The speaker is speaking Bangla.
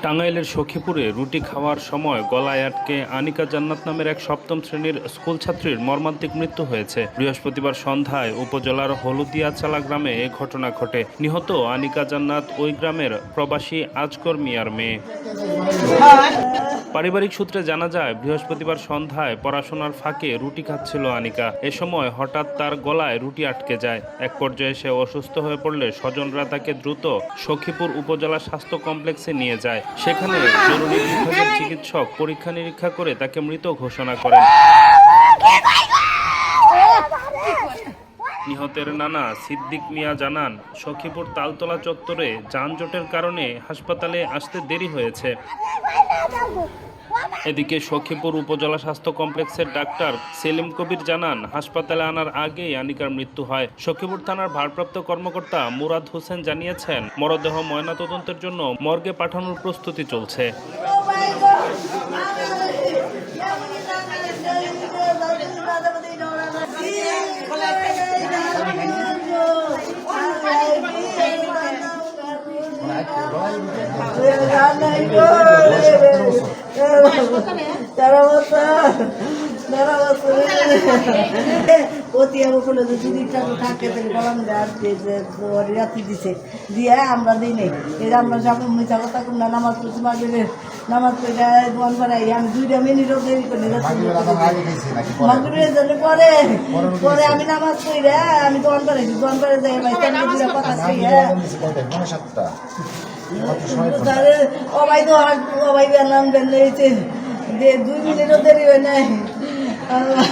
টাঙ্গাইলের সখীপুরে রুটি খাওয়ার সময় গলায় আটকে আনিকা জান্নাত নামের এক সপ্তম শ্রেণীর স্কুল ছাত্রীর মর্মান্তিক মৃত্যু হয়েছে। বৃহস্পতিবার সন্ধ্যায় উপজেলার হলুদিয়াচালা গ্রামে এ ঘটনা ঘটে। নিহত আনিকা জান্নাত ওই গ্রামের প্রবাসী আজগর মিয়ার মেয়ে। পারিবারিক সূত্রে জানা যায়, বৃহস্পতিবার সন্ধ্যায় পড়াশোনার ফাঁকে রুটি খাচ্ছিল আনিকা। এ সময় হঠাৎ তার গলায় রুটি আটকে যায়। এক পর্যায়ে সে অসুস্থ হয়ে পড়লে স্বজনরা তাকে দ্রুত সখীপুর উপজেলা স্বাস্থ্য কমপ্লেক্সে নিয়ে যায়। সেখানে জরুরি বিভাগের চিকিৎসক পরীক্ষা নিরীক্ষা করে তাকে মৃত ঘোষণা করেন। নিহতের নানা সিদ্দিক মিয়া জানান, সখীপুর তালতলা চত্বরে যানজটের কারণে হাসপাতালে আসতে দেরি হয়েছে। এদিকে সখীপুর উপজেলা স্বাস্থ্য কমপ্লেক্সের ডাক্তার সেলিম কবির জানান, হাসপাতালে আনার আগেই আনিকার মৃত্যু হয়। সখীপুর থানার ভারপ্রাপ্ত কর্মকর্তা মুরাদ হোসেন জানিয়েছেন, মরদেহ ময়নাতদন্তের জন্য মর্গে পাঠানোর প্রস্তুতি চলছে। আমরা দিই নাই এটা আমরা যখন মিথ্যা কথা না নামাজ পড়ছি মাগরিবের নামাজ পড়ে দোয়ান করাই আমি 2 মিনিটও দেরি করি মাগরিবের জন্য পরে পরে আমি নামাজ পড়ে আমি দোয়ান করেছি দোয়ান করে যাই ভাই কথা ও ভাই তো ও ভাই নাম দেন যে 2 মিনিটও দেরি হয় নাই। আল্লাহ